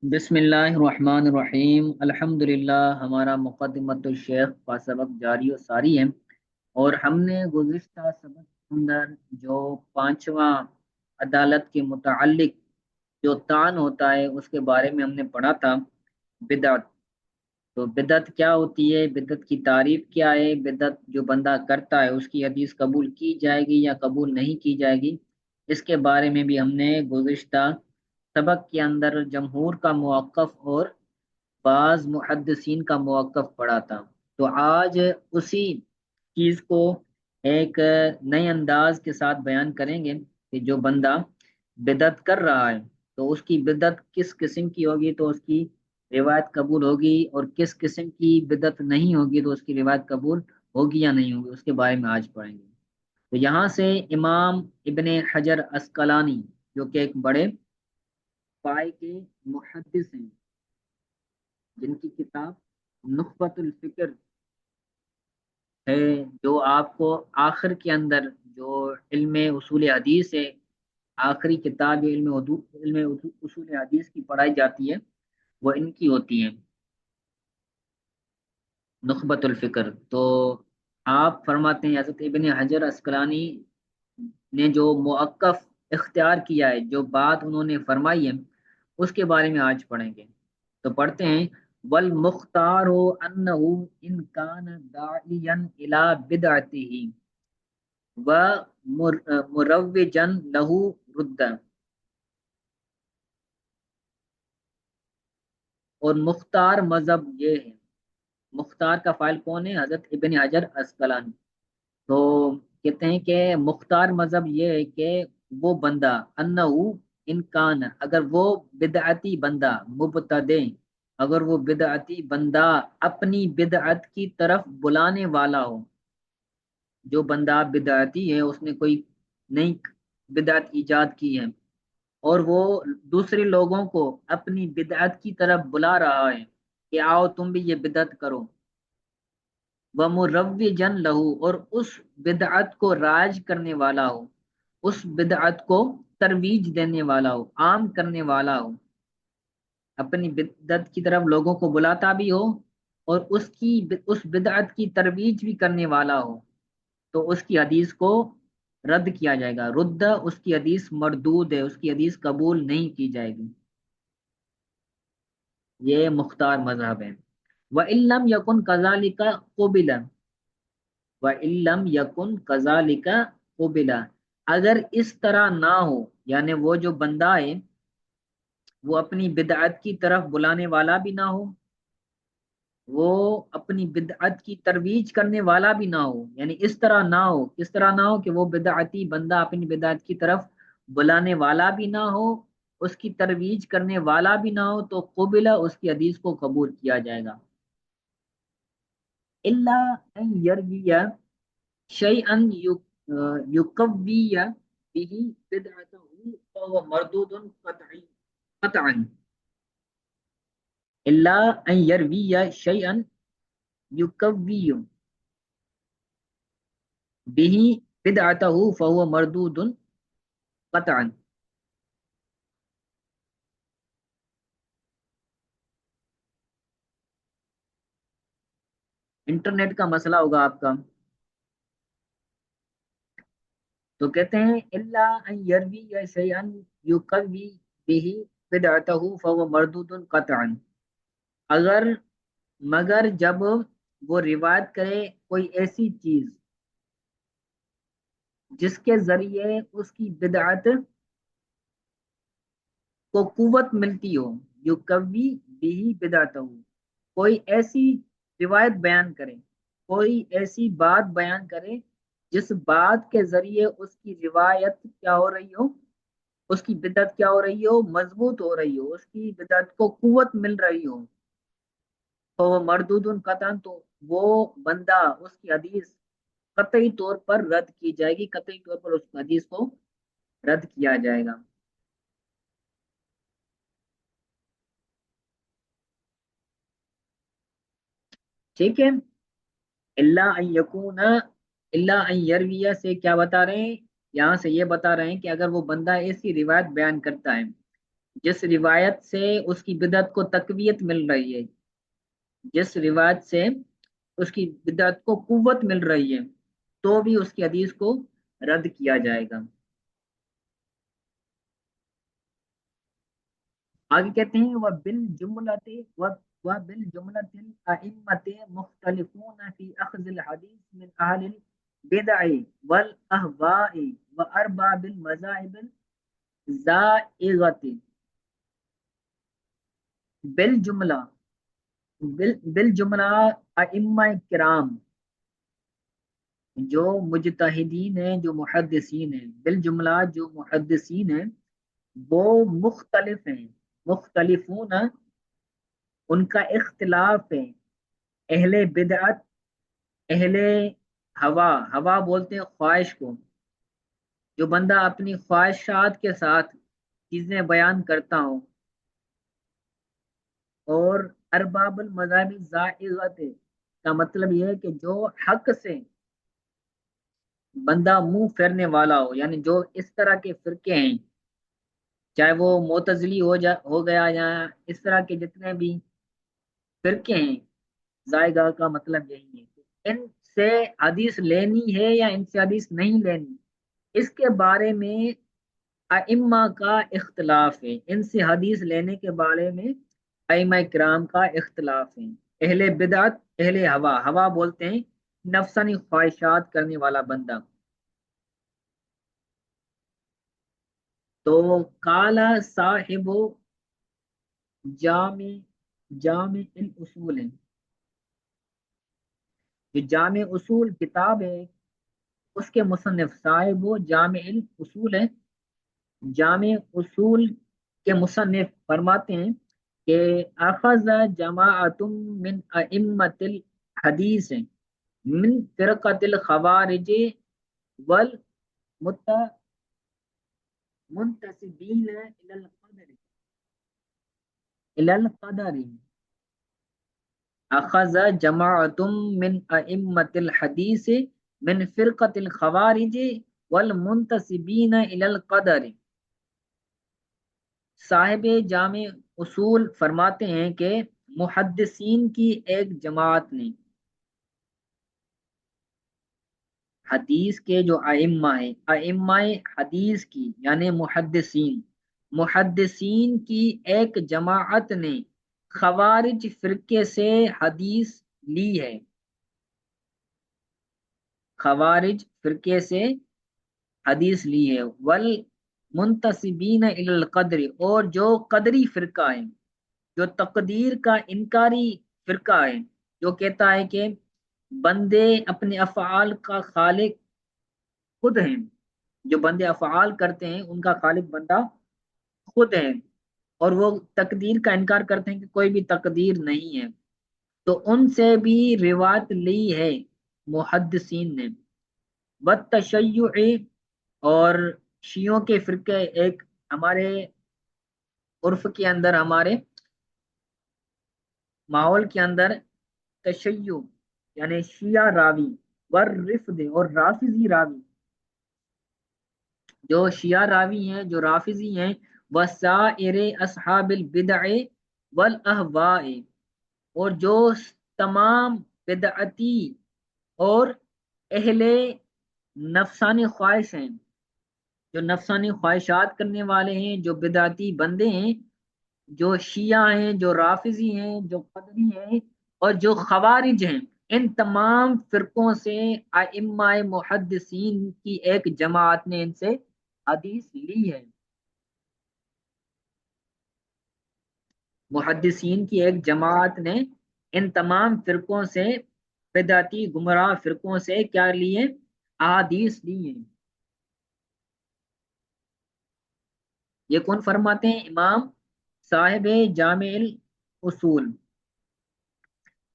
बिस्मिल्लाहिर्रहमानिर्रहीम अल्हम्दुलिल्लाह। हमारा मुक़द्दिमतुल शेख का सबक जारी और सारी है। और हमने गुज़िश्ता सबक के अंदर जो पांचवा अदालत के मुताल्लिक जो तान होता है उसके बारे में हमने पढ़ा था, बिदअत। तो बिदअत क्या होती है, बिदअत की तारीफ क्या है, बिदअत जो बंदा करता है उसकी हदीस कबूल की जाएगी या कबूल नहीं की जाएगी, इसके बारे में भी हमने गुज़िश्ता सबक के अंदर जमहूर का मौक़िफ़ और बाज मुहद्दिसीन का मौक़िफ़ पढ़ा था। तो आज उसी चीज़ को एक नए अंदाज के साथ बयान करेंगे कि जो बंदा बिदअत कर रहा है तो उसकी बिदअत किस किस्म की होगी तो उसकी रिवायत कबूल होगी, और किस किस्म की बिदअत नहीं होगी तो उसकी रिवायत कबूल होगी या नहीं होगी, उसके बारे में आज पढ़ेंगे। तो यहाँ से इमाम इब्ने हजर अस्कलानी, जो कि एक बड़े पाए के मुहद्दिस हैं, जिनकी किताब नुखबतुल फिक्र है, जो आपको आखिर के अंदर जो इल्म उसूल हदीस है, आखिरी किताब इल्म उसूल हदीस की पढ़ाई जाती है, वो इनकी होती है, नुखबतुल फिक्र। तो आप फरमाते हैं हज़रत इब्ने हजर अस्कलानी ने जो मुअक्कफ इख्तियार किया है, जो बात उन्होंने फरमाई है, उसके बारे में आज पढ़ेंगे। तो पढ़ते हैं, वल मुख्तारो अन्नहु इन कान दाइयन इला बिदअतिही व मुरव्विजन लहू रुद्दा। और मुख्तार मजहब ये है, मुख्तार का फाइल कौन है, हजरत इब्न हजर अस्कलानी। तो कहते हैं कि मुख्तार मजहब ये है कि वो बंदा अन्नहु इनकान, अगर वो बिदअती बंदा मुबतदे, अगर वो बिदअती बंदा अपनी बिदअत की तरफ बुलाने वाला हो, जो बंदा बिदअती है उसने कोई नई बिदअत इजाद की है और वो दूसरे लोगों को अपनी बिदअत की तरफ बुला रहा है कि आओ तुम भी ये बिदअत करो, व मुरव्विजन लहू, और उस बिदअत को राज करने वाला हो, उस बिदअत को तरवीज देने वाला हो, आम करने वाला हो, अपनी बिदअत की तरफ लोगों को बुलाता भी हो और उस बिदअत की तरवीज भी करने वाला हो, तो उसकी हदीस को रद्द किया जाएगा। रुद्द, उसकी हदीस मरदूद है, उसकी हदीस कबूल नहीं की जाएगी। ये मुख्तार मजहब है। व इल्लम यकुन कजालिका कुबिला, व इल्लम यकुन कजालिका कुबिला, अगर इस तरह ना हो, यानी वो जो बंदा है वो अपनी बिदअत की तरफ बुलाने वाला भी ना हो, वो अपनी बिदअत की तरवीज करने वाला भी ना हो, यानी इस तरह ना हो, किस तरह ना हो कि वो बिदअती बंदा अपनी बिदअत की तरफ बुलाने वाला भी ना हो, उसकी तरवीज करने वाला भी ना हो, तो कुबिला, उसकी हदीस को कबूल किया जाएगा। इल्ला अन यरविया शैअन युकव्विया बिही बिदअतहु फहुव मरदूदुन क़तअन। इल्ला अन यरविया शैअन युकव्वियु बिही बिदअतहु फहुव मरदूदुन क़तअन। इंटरनेट का मसला होगा आपका। तो कहते हैं इल्ला अन यरवी या शैअन युकव्वी बिही बिदअतहु फहुव मरदूदुन क़तअन, अगर, मगर जब वो रिवायत करे कोई ऐसी चीज जिसके जरिए उसकी बिदअत को कुव्वत मिलती हो, युकव्वी बिही बिदअतहु, कोई ऐसी रिवायत बयान करे, कोई ऐसी बात बयान करे जिस बात के जरिए उसकी रिवायत क्या हो रही हो, उसकी बिदअत क्या हो रही हो, मजबूत हो रही हो, उसकी बिदअत को कुव्वत मिल रही हो, तो वो मरदूदुन कतन, तो वो बंदा, उसकी हदीस कतई तौर पर रद्द की जाएगी, कतई तौर पर उस हदीस को रद्द किया जाएगा। ठीक है। इल्ला अन यकूना, इल्ला अन यरविया से क्या बता रहे हैं, यहाँ से ये बता रहे हैं कि अगर वो बंदा ऐसी रिवायत बयान करता है जिस रिवायत से उसकी बिदअत को तकवीत मिल रही है, जिस रिवायत से उसकी बिदअत को कुव्वत मिल रही है, तो भी उसकी हदीस को रद्द किया जाएगा। आगे कहते हैं वह बिल जुमलते वह बिल जुमलतिल अइम्मते मुख्तलिफून फी अख्ज़िल हदीस मिन अहलिल बिदअ वल अहवाइ व अरबाबिल मज़ाहिबिल ज़ाइगति। बिल जुमला, बिल जुमला अइम्मा किराम, जो मुजतहिदीन हैं, जो मुहद्दिसीन हैं, बिल जुमला जो मुहद्दिसीन हैं, वो मुख्तलिफ हैं। मुख्तलिफून, उनका इख्तिलाफ है। अहले बिदअत, अहले हवा, हवा बोलते हैं ख्वाहिश को, जो बंदा अपनी ख्वाहिशात के साथ चीजें बयान करता हो। और अरबाबुल मज़ाहिब ज़ाइगत का मतलब यह है कि जो हक से बंदा मुंह फेरने वाला हो, यानी जो इस तरह के फिरके हैं, चाहे वो मोतजिली हो गया, या इस तरह के जितने भी फिरके हैं, जायगा का मतलब यही है कि इनसे हदीस लेनी है या इनसे हदीस नहीं लेनी, इसके बारे में अइम्मा का इख्तलाफ है। इनसे हदीस लेने के बारे में अइम्मा किराम का इख्तलाफ है। अहले बिदअत, अहले हवा, हवा बोलते हैं नफसानी ख्वाहिशात करने वाला बंदा। तो काला साहिबो जामे, जामे इन उसूल है, जो जामे उसूल किताब है, उसके मुसन्निफ साहिबो जामे इन उसूल है। जामे उसूल के मुसन्निफ फरमाते हैं कि अखज़ जमाअतुम मिन अइम्मतिल हदीस मिन फिरक़तिल खवारिज वल मुंतसिबीन इलल क़दर। अखज़ जमाअतुम मिन अइम्मतिल हदीस मिन फिरक़तिल खवारिज वल मुंतसिबीन इलल क़दर। साहिब जामे उसूल फरमाते हैं कि मुहद्दिसीन की एक जमात ने, हदीस के जो अइम्मा है, अइम्मा हदीस की यानी मुहद्दिसीन, मुहद्दिसीन की एक जमात ने खवारिज फिरके से हदीस ली है। खवारिज फिरके से हदीस ली है। वल मुंतसिबीन इलल कद्र, और जो कदरी फिरका है, जो तकदीर का इनकारी फिरका है, जो कहता है कि बंदे अपने अफ़आल का खालिक खुद हैं, जो बंदे अफ़आल करते हैं उनका खालिक बंदा खुद है, और वो तकदीर का इनकार करते हैं कि कोई भी तकदीर नहीं है, तो उनसे भी रिवायत ली है मुहद्दिसीन ने। वत तशय्युअ, और शियों के फिरके एक हमारे उर्फ के अंदर, हमारे माहौल के अंदर तशय्यु यानी शिया रावी, वर रिफ्द और राफिजी रावी, जो शिया रावी हैं, जो राफिजी हैं, वसाइर असहाबिल बिदअ वल अहवाए, और जो तमाम बिदअती और अहले नफसानी ख्वाहिश हैं, जो नफसानी ख्वाहिशात करने वाले हैं, जो बिदअती बंदे हैं, जो शिया हैं, जो राफिजी हैं, जो कदरी हैं, और जो खवारिज हैं, इन तमाम फिरकों से अइम्मा मुहद्दिसीन की एक जमात ने इनसे हदीस ली है। मुहद्दिसीन की एक जमात ने इन तमाम फिरकों से, बिदअती गुमराह फिरकों से क्या लिए, अहादीस ली हैं। ये कौन फरमाते हैं? इमाम साहिब जामिल उसूल।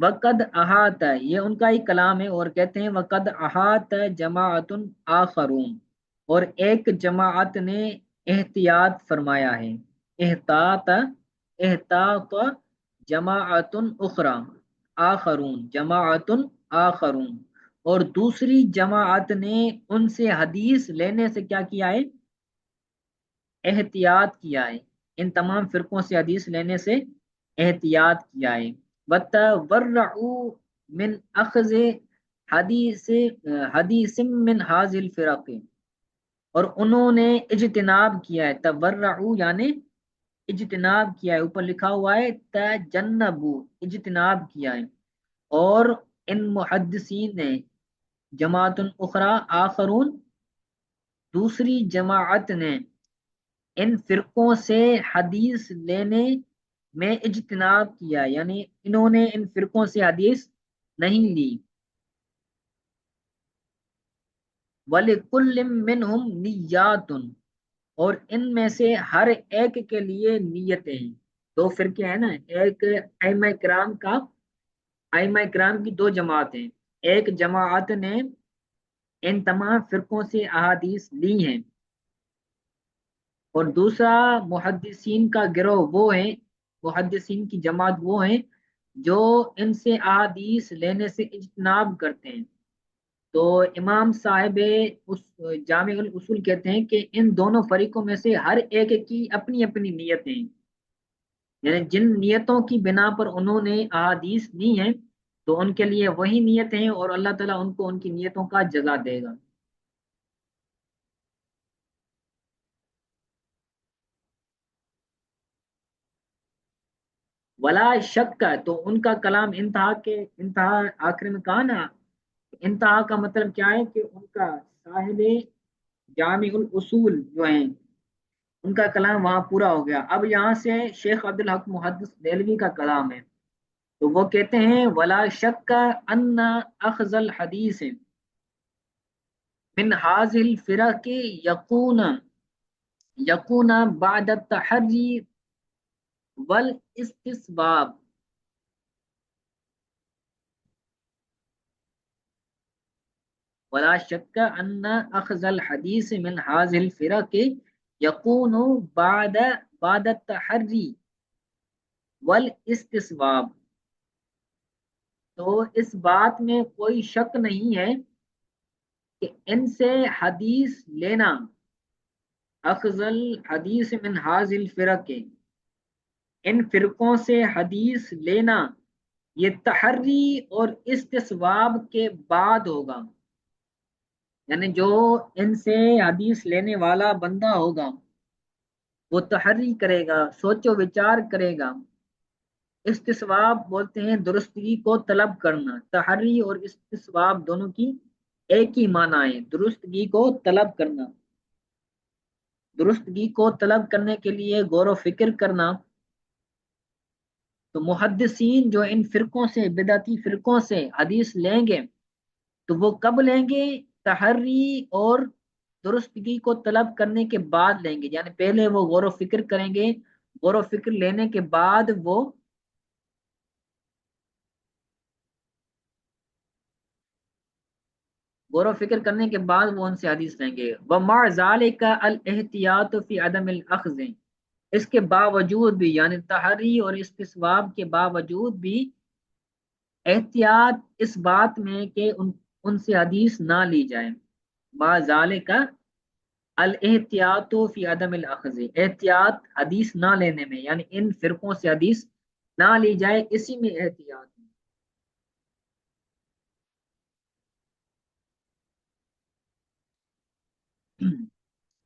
वक़द अहात, ये उनका ही कलाम है, और कहते हैं वक़द अहात जमाअतुन आखरून, और एक जमाअत ने एहतियात फरमाया है। एहतात, एहतात जमाअतुन उखरा, आखरून जमाअतुन आखरून, और दूसरी जमाअत ने उनसे हदीस लेने से क्या किया है? एहतियात किया है। ان تمام فرقوں سے حدیث لینے سے احتیاط کیا ہے۔ وَتَوَرَّعُوا من اخذ حدیث حدیث من حاذ الفرق، اور انہوں نے اجتناب کیا ہے، تورعوا یعنی اجتناب کیا ہے، اوپر لکھا ہوا ہے تجنبو، اجتناب کیا ہے، اور ان محدثین نے جماعت اخرى آخرون، دوسری جماعت نے ان فرقوں سے حدیث لینے میں اجتناب کیا، یعنی انہوں نے ان فرقوں سے حدیث نہیں لی۔ وَلِكُلٍّ مِّنْهُمْ نِيَّاتٌ، اور ان میں سے ہر ایک کے لیے نیتیں ہیں۔ دو فرقے ہیں نا، ایک ائمہ کرام کا، ائمہ کرام کی دو جماعتیں، ایک جماعت نے ان تمام فرقوں سے احادیث لی ہیں، اور دوسرا محدثین کا گروہ وہ ہیں، محدثین کی جماعت وہ ہیں جو ان سے احادیث لینے سے اجتناب کرتے ہیں۔ تو امام صاحب اس جامع الاصول کہتے ہیں کہ ان دونوں فریقوں میں سے ہر ایک کی اپنی اپنی نیتیں ہیں، یعنی جن نیتوں کی بنا پر انہوں نے احادیث لی ہیں تو ان کے لیے وہی نیتیں ہیں، اور اللہ تعالیٰ ان کو ان کی نیتوں کا جزا دے گا۔ ولا شک کا، تو ان کا کلام انتہا کے انتہا آخر میں کہا نا، انتہا کا مطلب کیا ہے کہ ان کا صاحب جامع الاصول جو ہیں ان کا کلام وہاں پورا ہو گیا۔ اب یہاں سے شیخ عبدالحق محدث دہلوی کا کلام ہے، تو وہ کہتے ہیں ولا شک ان اخذ الحدیث من حاذ الفرق یقون بعد التحری والاستصواب، ولا شک ان اخذ الحدیث من حاذ الفرق یقون بعد التحری والاستصواب، تو اس بات میں کوئی شک نہیں ہے کہ ان سے حدیث لینا، اخذ الحدیث من حاذ الفرق، ان فرقوں سے حدیث لینا یہ تحری اور استصواب کے بعد ہوگا، یعنی جو ان سے حدیث لینے والا بندہ ہوگا وہ تحری کرے گا، سوچ و وچار کرے گا۔ استصواب بولتے ہیں درستگی کو طلب کرنا، تحری اور استصواب دونوں کی ایک ہی معنی ہے، درستگی کو طلب کرنا، درستگی کو طلب کرنے کے لیے غور و فکر کرنا۔ تو محدثین جو ان فرقوں سے، بدعتی فرقوں سے حدیث لیں گے تو وہ کب لیں گے؟ تحری اور درستگی کو طلب کرنے کے بعد لیں گے، یعنی پہلے وہ غور و فکر کریں گے، غور و فکر لینے کے بعد وہ غور و فکر کرنے کے بعد وہ ان سے حدیث لیں گے۔ وَمَعَ ذَلِكَ الْإِحْتِيَاطُ فِي عَدَمِ الْأَخْذِ، اس کے باوجود بھی، یعنی تحری اور استصواب کے باوجود بھی احتیاط اس بات میں کہ ان سے حدیث نہ لی جائے۔ مَعَ ذَلِكَ الاحتیاط فی عدم الاخذ، احتیاط حدیث نہ لینے میں، یعنی ان فرقوں سے حدیث نہ لی جائے، اسی میں احتیاط ہے۔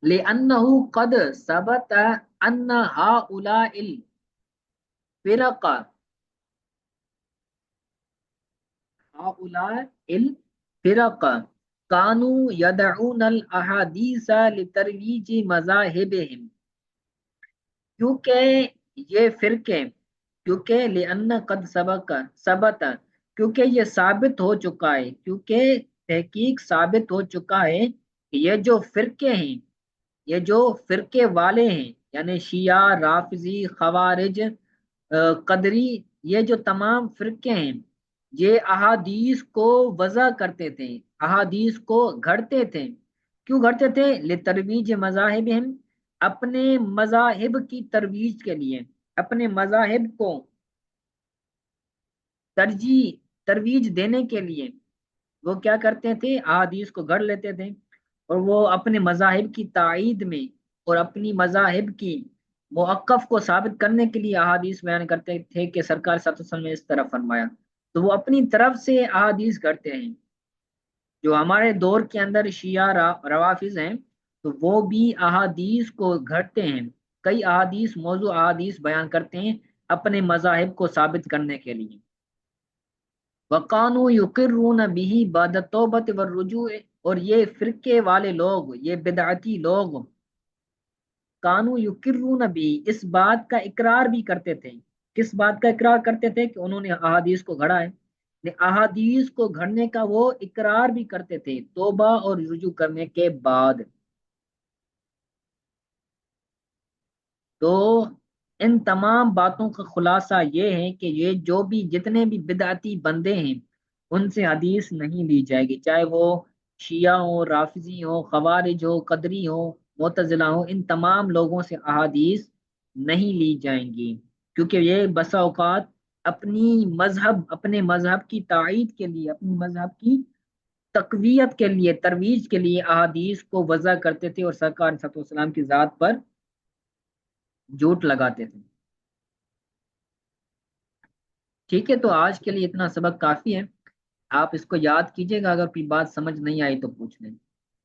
لِأَنَّهُ قَدْ ثَبَتَ أَنَّ هَؤُلَاءِ الْفِرَقَ كانوا يدعون الأحاديث لترويج مذاهبهم، کیونکہ یہ فرقے، کیونکہ لأن قد ثبت، کیونکہ یہ ثابت ہو چکا ہے، کیونکہ تحقیق ثابت ہو چکا ہے کہ یہ جو فرقے ہیں، یہ جو فرقے والے ہیں، یعنی شیعہ، رافضی، خوارج، قدری، یہ جو تمام فرقے ہیں یہ احادیث کو وضع کرتے تھے، احادیث کو گھڑتے تھے۔ کیوں گھڑتے تھے؟ لترویج مذاہبہم، اپنے مذاہب کی ترویج کے لیے، اپنے مذاہب کو ترویج دینے کے لیے وہ کیا کرتے تھے؟ احادیث کو گھڑ لیتے تھے، اور وہ اپنے مذاہب کی تائید میں اور اپنی مذاہب کی موقف کو ثابت کرنے کے لیے احادیث بیان کرتے تھے کہ سرکار صلی اللہ علیہ وسلم نے اس طرح فرمایا، تو وہ اپنی طرف سے احادیث کرتے ہیں۔ جو ہمارے دور کے اندر شیعہ روافظ ہیں، تو وہ بھی احادیث کو گھڑتے ہیں، کئی احادیث موضوع احادیث بیان کرتے ہیں اپنے مذاہب کو ثابت کرنے کے لیے۔ وقانو یقرون به بعد التوبۃ والرجوع، اور یہ فرقے والے لوگ، یہ بدعتی لوگ، کانو یقرون بھی، اس بات کا اقرار بھی کرتے تھے۔ کس بات کا اقرار کرتے تھے؟ کہ انہوں نے احادیث کو گھڑا ہے، احادیث کو گھڑنے کا وہ اقرار بھی کرتے تھے توبہ اور رجوع کرنے کے بعد۔ تو ان تمام باتوں کا خلاصہ یہ ہے کہ یہ جو بھی جتنے بھی بدعتی بندے ہیں ان سے حدیث نہیں لی جائے گی، چاہے وہ شیعہ ہو، رافضی ہو، خوارج ہو، قدری ہو، معتزلہ ہو، ان تمام لوگوں سے احادیث نہیں لی جائیں گی، کیونکہ یہ بسا اوقات اپنے مذہب کی تائید کے لیے، اپنی مذہب کی تقویت کے لیے، ترویج کے لیے احادیث کو وضع کرتے تھے اور سرکار صلی اللہ علیہ وسلم کی ذات پر جھوٹ لگاتے تھے۔ ٹھیک ہے، تو آج کے لیے اتنا سبق کافی ہے، آپ اس کو یاد کیجئے گا، اگر کوئی بات سمجھ نہیں آئی تو پوچھ لیں۔